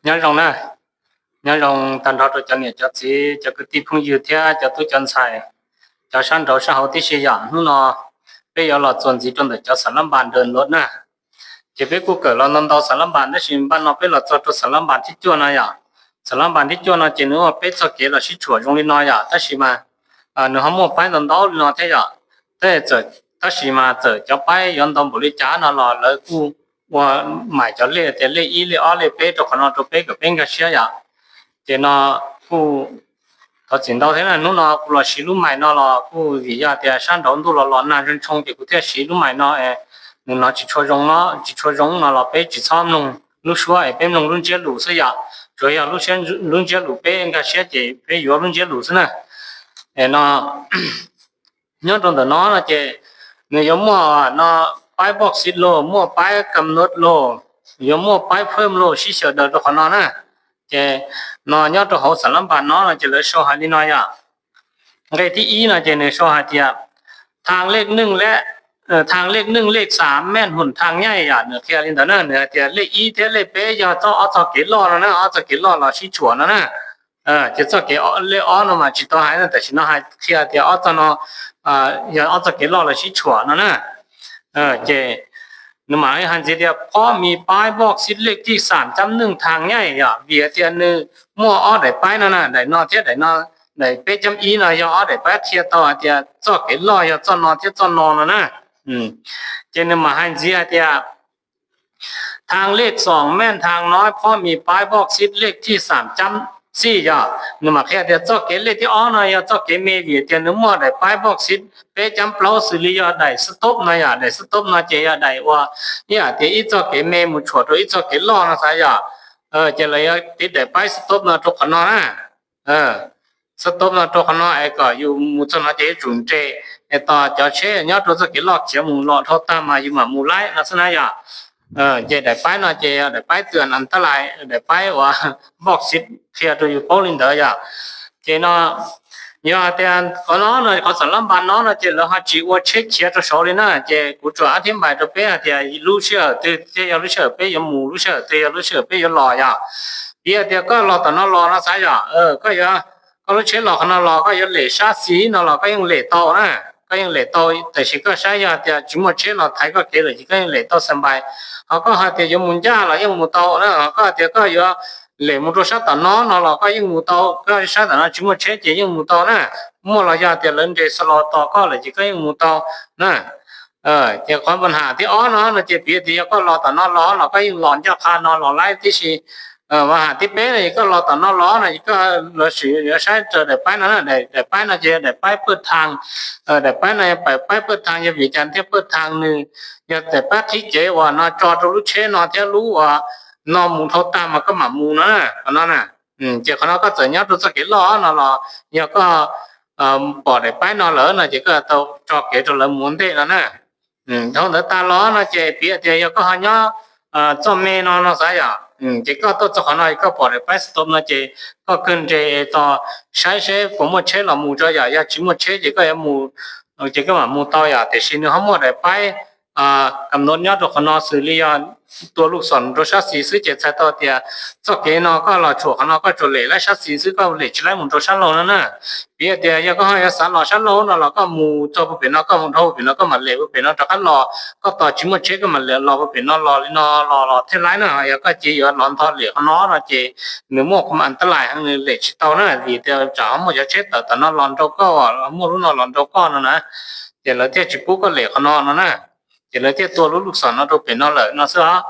nhớ rồng nè nhớ rồng tàn đó cho nhẹ cho chỉ cho cái tí phong dư thế cho tôi chân xài cho sang đầu sang hậu tí sử dụng nó bây giờ là chuẩn gì trong để cho sản lâm bàn đơn luôn nè chỉ biết cô cỡ là năm đầu sản lâm bàn nó xin ban nó biết là cho sản lâm bàn thích chua này à sản lâm bàn thích chua nó chỉ nữa biết cho kia là sĩ chua trong lên nói à ta chỉ mà nếu không muốn phải năm đầu nó thế à thế giờ ta chỉ mà giờ cho phải yon đồng bổ lý trả nó là lợi cu và mãi cho lệ thì lệ y lệ ở lệ bé cho nó cho bé cái bên cái xe à thì nó cu họ chuyển đầu thế là nó là xí lúc mày nó là cu vì giờ thì sang đầu nó là nàn dân trong thì cụ thể xí lúc mày nó chỉ cho rong nó là bé chỉ xăm luôn lúc xưa ấy bé luôn luôn chế lũ xây à rồi à lúc sen luôn chế lũ bé cái xe thì bé vừa luôn chế lũ thế này nó nhớ trong đó nó là chế người giống mà nó bài bóc xịt lô mua bài cầm nốt lô giống mua bài phơm lô xí sờ đợt đó nó nè chế nó nhớ trong hậu sản lâm bản nó là chế lấy số hai đi nói à cáiที่อีนะchếในsố hai thìทางเลขหนึ่งและทางเลขหนึ่งเลขสามแม่นหุ่นทางใหญ่อ่ะเนี่ยแค่นี้แต่นั่นเนี่ยแต่เลขอีเท่าเลขเป๊ะจะต้องเอาจากกี่ล้อแล้วนะเอาจากกี่ล้อเราชี้ชวนแล้วนะจะจากกี่เลขอ้อนมาจิตตัวหายนั่นแต่ชิโนหายแค่เดียวเอาจากเนาะอย่าเอาจากกี่ล้อเราชี้ชวนแล้วนะเจนึกหมายหันเดียวพอมีป้ายบอกสิเลขที่สามจำหนึ่งทางใหญ่อ่ะเบียร์เทียนนึงมั่วอ้อได้ป้ายนั่นน่ะได้นอเทียได้นอได้เป๊ะจำอีน่ะอย่าอ้อได้ป้ายเทียต่อเดียวจากกี่ล้ออย่าจากนอเทียจากนอแล้วนะเจนึกหมายหันเดียวทางเลขสองแม่นทางน้อยพอมีป้ายบอกสิเลขที่สามจำสี่อย่านึกหมายแค่เดียวจากกี่เลขที่อ้อน่ะอย่าจากกี่เมเบียร์เทียนนึกมั่วได้ป้ายบอกสิเป๊ะจำเปล่าสิริยาได้สต็อปน่ะอย่าได้สต็อปน่ะเจียได้ว่าเนี่ยเดี๋ยวอีจากกี่เมมุชวดอีจากกี่ล้อน่ะสายอย่าเจเลยติดได้ป้ายสต็อปน่ะทุกคนนะสต็อปน่ะทุกคนไอ้ก็อยู่มุชน่ะเจจุนเจไอ้ต่อจะเช่เนี่ยตัวจากกี่ล้อเจียมุล้อเท่าตามมาอยู่มามูไล่น่ะสนะอย่าเจได้ป้ายน่ะเจได้ป้ายเตือนอันตรายได้ป้ายว่าบอกสิเทียตัวอยู่โปลินเดอร์อย่าเจเนาะnhớ tiền có nó là có sản phẩm bán nó là chỉ là họ chỉ qua check chia cho số lên nè chỉ cụ chủ ăn thêm bài cho bé thì lưu sữa từ từ lưu sữa bé giờ mù lưu sữa từ lưu sữa bé giờ lò ya bây giờ có lò tao nó lò nó sai ya có giờ có lúc chế lò nó lò có giờ lệ sát xí nó lò có những lệ tàu nè có những lệ tàuแต่chỉ có sai ya thì chỉ một chế lò thái có cái là chỉ có những lệ tàu sân bay họ có họ thì dùng muốn ra là dùng một tàu nữa họ có thì có giờ lệ một số tàu nó là có những một tàu có sát tàu nó chỉ một chế chỉ những một tàu nè mua là ra tiền lớn để sờ tàu có là chỉ có những một tàu nè thì cóปัญหาที่nó là chỉ biết thì có lò tàu nó lò là có những lòn cho pha nó lò lại tí gì và tí bé này có lò tàu nó lò này có là sử sai chờ để bay nó để bay nó chỉ để bay bớt thang để bay này phải bay bớt thang như vị trí tiếp bớt thang nữa để bay thiết kế và nó cho lúc chế nó theo lú và nó muốn thâu tam mà có mà muốn nó nè chỉ có nó có tự nhớ tôi sẽ kỹ lo nó là nhớ có bỏ để bái nó lỡ là chỉ có tao cho kỹ cho lỡ muốn thế đó nè thôi để ta lo nó chỉ biết thì có họ nhớ cho mẹ nó sai à chỉ có tôi cho họ nói có bỏ để bái stop nó chỉ có cần chỉ tao sai sẽ cũng một chế là mù cho ya chỉ một chế chỉ có mù chỉ có mà mù tao ya thì xin không một để báiกำหนดยอดตัวคนสื่อเรียนตัวลูกศรรสชาติสีซื้อเจ็ดใช้ต่อเดียจอกเกนก็เราฉกคนก็จุเล่และชาติสีซื้อก็เล่ใช้หมุนตัวชั้นโลนั่นน่ะเบียเดียยังก็ให้สารหล่อชั้นโลนั่นเราก็มูตัวผู้เป็นก็มูเท่าผู้เป็นก็มาเล่ผู้เป็นจากนั้นหล่อก็ต่อชิมเช็คก็มาเล่หล่อผู้เป็นหล่อลินหล่อเท่าไรน่ะยังก็จีอยู่หลอนทอดเหลี่ยคนน่ะจีเนื้อหมกมันอันตรายทั้งนี้เล่ชิตเอาน่ะดีเดียวจ่าหมดจะเช็ดแต่นั่นหลอนตัวก็หมดรุ่นหลอนตัวก็นั่นนะเดี๋ยวเราเที่ยวจิปุ๊กก็เล่คนนั่นน่ะchỉ là tiếp tục lúc sau nó đâu phải nó lợi nó sao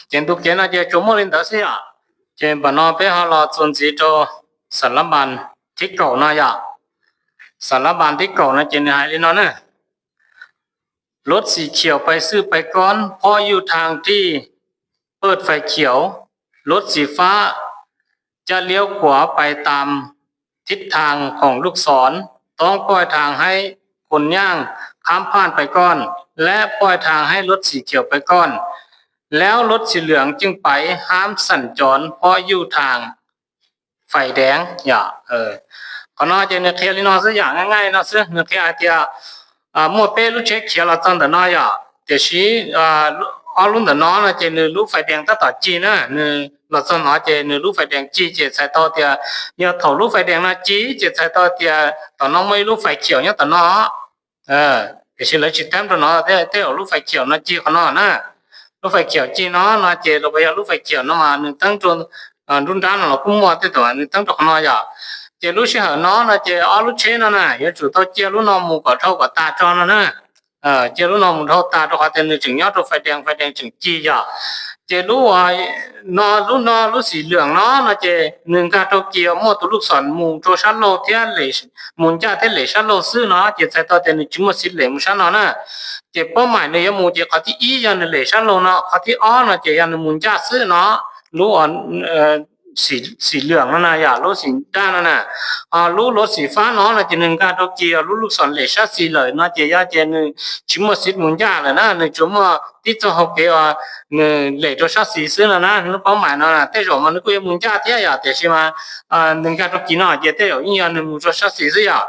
trên thực tế nó chỉ chúng mình đã thấy à trên bản nó bé họ là chuẩn chỉ cho sản phẩm bàn thích cầu nó ya sản phẩm bàn thích cầu nó trên hai lên nó nè รถสีเขียวไปซื้อไปก่อนพออยู่ทางที่เปิดไฟเขียวรถสีฟ้าจะเลี้ยวขวาไปตามทิศทางของลูกศรต้องปล่อยทางให้คนย่างข้ามผ่านไปก่อนและปล่อยทางให้รถสีเขียวไปก่อนแล้วรถสีเหลืองจึงไปห้ามสัญจรเพราะอยู่ทางไฟแดงอย่าก็น่าจะเนี่ยเทียนน่าจะอย่างง่ายๆนะซึ่งเนี่ยเทียนที่มัวเป้ลูกเช็คเขียวเราตั้งแต่น้อยอย่าแต่ชี้เอาลุ่นแต่น้อยนะจะเนี่ยลูกไฟแดงตั้งแต่จีนนะเนี่ย là do nó chỉ nửa lúc phải đèn chỉ sai to thì nhớ thầu lúc phải đèn nó chỉ sai to thì tao nó mấy lúc phải chiều nhớ tao nó thì sẽ lấy chỉ tem cho nó thế ở lúc phải chiều nó chỉ của nó nè lúc phải chiều chỉ nó chỉ là bây giờ lúc phải chiều nó mà nửa tăng tròn run ra nó cũng mua thế thôi nửa tăng tròn nó giờ chỉ lúc sẽ nó chỉ ở lúc chế nó nè giờ chủ tao chỉ lúc nó mua cả thâu cả ta cho nó nè chỉ lúc nó mua thâu ta cho họ tiền nửa chừng nhớ phải đèn chừng chi giờ chỉ lúc lúc xì lượng nó chỉ nâng cao trâu kia mua tụ lúc sòn mù cho sát lô thế lệ mù cha thế lệ sát lô sư nó chỉ sai tao tiền chúng một xí lệ một sát nó nè chỉ bao mãi này mù chỉ có tí ý cho nên lệ sát lô nó có tí ó nó chỉ là mù cha sư nó lúc xì lượng nó nè ya lúc xì cha nó nè lúc xì phá nó là chỉ nâng cao trâu kia lúc sòn lệ sát xì lợi nó chỉ ra chỉ chúng một xí mù cha là nó chúng mà tí cho học kia để cho sát xí xứ là nó bao mãi nó là thế rồi mà nó cứ muốn cha thế à thế mà đừng cả trong kín nó chỉ thế rồi như là muốn cho sát xí xứ à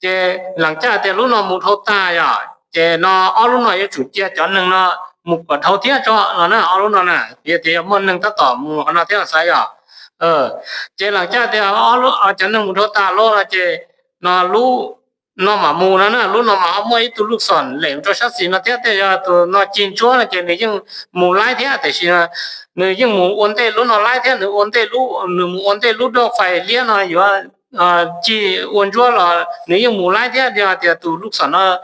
thế làng cha thế lúc nó muốn thâu ta à thế nó ở lúc nó chủ chia cho nên nó một quả thâu thế cho nó nè ở lúc nó nè thì muốn nâng tất tỏ một nó thế là sai à thế làng cha thế ở lúc ở cho nên muốn thâu ta lúc là thế nó lúc nó mà mù nó nè lúc nó mà không mấy tụ lúc sòn lẻm cho sát xí nó thế thì tụ nó chín chúa là cái này nhưng mù lái thế thì xí là người nhưng mù ổn tê lúc nó lái thế nữa ổn tê lúc mù ổn tê lúc đó phải liên nó yếu chỉ ổn chúa là nếu như mù lái thế thì tụ lúc sòn nó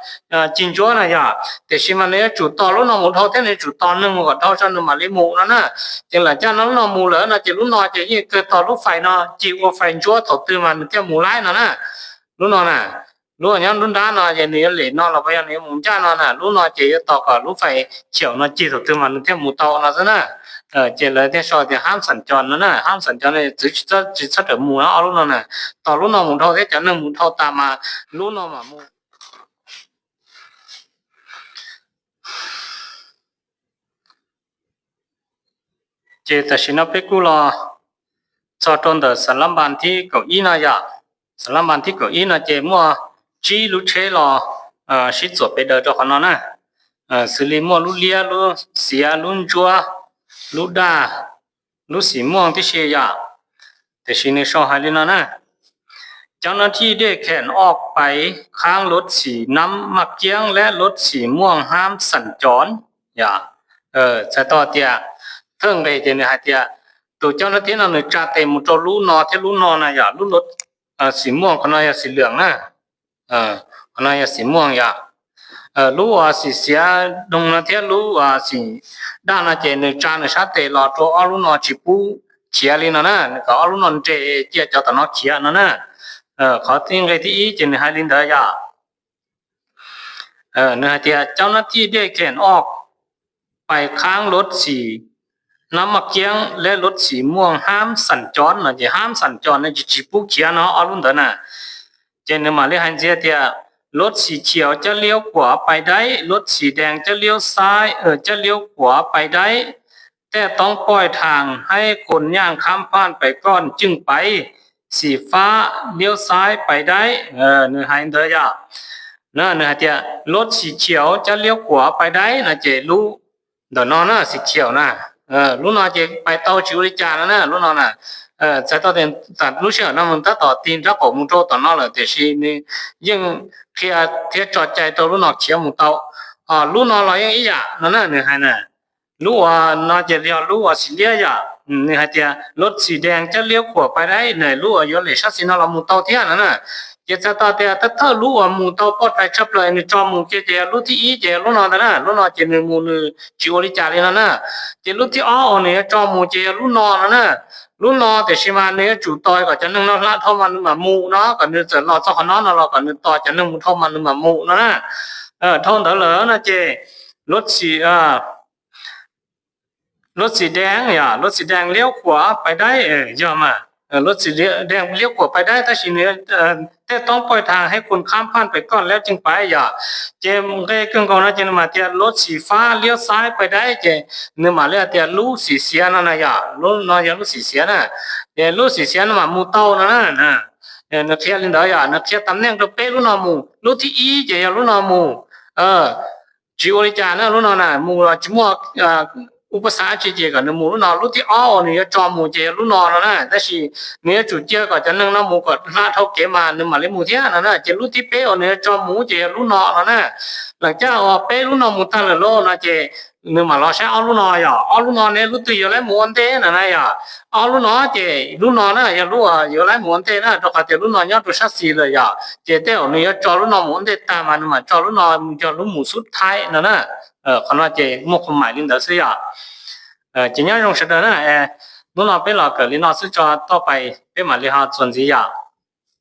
chín chúa này à thì xí mà nếu chủ to lúc nó mù thâu thế này chủ to nên một thâu cho nó mà lấy mù nó nè chỉ là cho nó mù lỡ là chỉ lúc nó chỉ như cái to lúc phải nó chỉ có phải chúa thầu tư mà theo mù lái nó nè lúc nó nè lúc nhá lúc đó nó giờ này lấy nó là bây giờ nếu muốn cha nó nè lúc nó chỉ tao cả lúc phải chiều nó chỉ thuộc từ mà nó theo một tàu nó thế nè chỉ là theo sau thì ham sản tròn nó nè ham sản tròn này chỉ xuất được mù nó lúc nó nè tao lúc nó muốn thâu thế chẳng nên muốn thâu ta mà lúc nó mà mua chỉ ta xin nó biết cú lo cho trong đời sản lâm bàn thi cậu ý này ya sản lâm bàn thi cậu ý là chỉ mua chỉ lúc chế là sĩ chuột bây giờ cho họ nó nè xử lý mua lúc lia lúc xìa lúc chua lúc đa lúc xì muông thì xìa ya thì xin này sau hai lần nèเจ้าหน้าที่ได้แขนออกไปข้างรถสีน้ำมักเกี้ยงและรถสีม่วงห้ามสัญจรอย่าจะต่อเตียเทิงไปเจนหาเตียตัวเจ้าหน้าที่นั่นเนี่ยจ่าเต็มตัวรู้นอที่รู้นอนะอย่ารู้รถสีม่วงคนนั้นอย่าสีเหลืองนะคนนั้นอย่าสีม่วงอย่ารู้ว่าสีเสียตรงนั้นที่รู้ว่าสีด้านนั้นเจนจ่าเนี่ยชาเตลอตัวอรู้นอจีปูเชียลีนั่นนะก็อรู้นอเจเจ้าเจ้าตอนอเชียนั่นนะเขาทิ้งไว้ที่เจนให้ลินเดียเนี่ยที่เจ้าหน้าที่ได้แขนออกไปข้างรถสีน้ำมักเกี้ยงและรถสีม่วงห้ามสัญจรนะจะห้ามสัญจรนะจะจีบเขียนเนาะอรุณเดนะเจนมาเรียกให้เจ้าที่รถสีเขียวจะเลี้ยวขวาไปได้รถสีแดงจะเลี้ยวซ้ายจะเลี้ยวขวาไปได้แต่ต้องปล่อยทางให้คนย่างข้ามผ่านไปก่อนจึงไปสีฟ้าเลี้ยวซ้ายไปได้เนื้อหายเดียนะเนื้อเดียรถสีเขียวจะเลี้ยวขวาไปได้นะเจรู้เดี๋ยวนอนนะสีเขียวนะรู้นอนเจไปเตาชิวริจานะรู้นอนนะจะต่อเดินแต่รู้เชื่อนะมันต่อตีนรักของมุโตต่อนอเลยแต่ชีนี่ยังเทียจอดใจตัวรู้นอนเขียวมุโตรู้นอนเรายังอีหยานั่นน่ะเนื้อหายนะรู้ว่านอนเจเรียวรู้ว่าสีเลี้ยยนี่ฮะเดียรถสีแดงจะเลี้ยวขวาไปได้ไหนรู้ว่าอยู่เลยชัดสินะเรามุเตาเทียนั่นน่ะจะต่อเดียถ้ารู้ว่ามุเตาปลอดภัยชับเลยนี่จอมุเจรู้ที่อีเจรู้นอนนะรู้นอนเจนึงมูนจิโอริจารีนั่นน่ะเจรู้ที่อ้อเนี่ยจอมุเจรู้นอนนะรู้นอนแต่ชิมาเนี่ยจุดต่อยก็จะนึงเราละเท่ามันมามูเนาะก็เนี่ยจะรอสักขนาดเราก็เนี่ยต่อจะนึงเท่ามันมามูนั่นน่ะเท่าเดิมเลยนะเจรถสีรถสีแดงอย่ารถสีแดงเลี้ยวขวาไปได้ยอมรถสีแดงเลี้ยวขวาไปได้แต่ทีนี้แต่ต้องปล่อยทางให้คนข้ามผ่านไปก่อนแล้วจึงไปอย่าเจมก็เครื่องกองนะเจนมาเตียรถสีฟ้าเลี้ยวซ้ายไปได้เจเนื้อมาเลี้ยเตียรู้สีเสียนั่นนะอย่ารู้นอนอย่ารู้สีเสียนะเจรู้สีเสียนั่นมามูเต้านั่นนะนักเทียลินดาอย่านักเทียตำแหน่งตัวเป๊ะรู้นอมูรู้ที่อีเจอย่ารู้นอมูจิโอริจานะรู้นอนะมูจิมัว อุปสรรคจีเจกันนมูรุ่นนอรุ่นที่อ้อเนี่ยจอมูเจรุ่นนอแล้วนะแต่สิเนี่ยจุดเจก็จะนึงน้ำมูก็ลาเท่าเกมานึงมาเลยมูเทียนะนะเจรุ่นที่เป้เนี่ยจอมูเจรุ่นนอแล้วนะหลังจากว่าเป้รุ่นนอมูตาละโลนะเจนึงมาเราใช้อ้อรุ่นนออย่าอ้อรุ่นนอเนี่ยรุ่นตัวอยู่แล้วมูอันเต้นะนะอย่าอ้อรุ่นนอเจรุ่นนอนะอย่ารู้ว่าอยู่แล้วมูอันเต้นะตัวก็เจรุ่นนอยอดตัวชัดสีเลยอย่าเจเต้เนี่ยจอรุ่นนอมูอันเต้ตามมันมาจอรุ่นนอจอรุ่นมูสุดท้ายนะนะขณะเจมุขหมายลินเดอร์เสีย今年用是的呢，哎，侬那边那个，你那是叫到ไปเป็นมาเลยฮะส่วนสิยา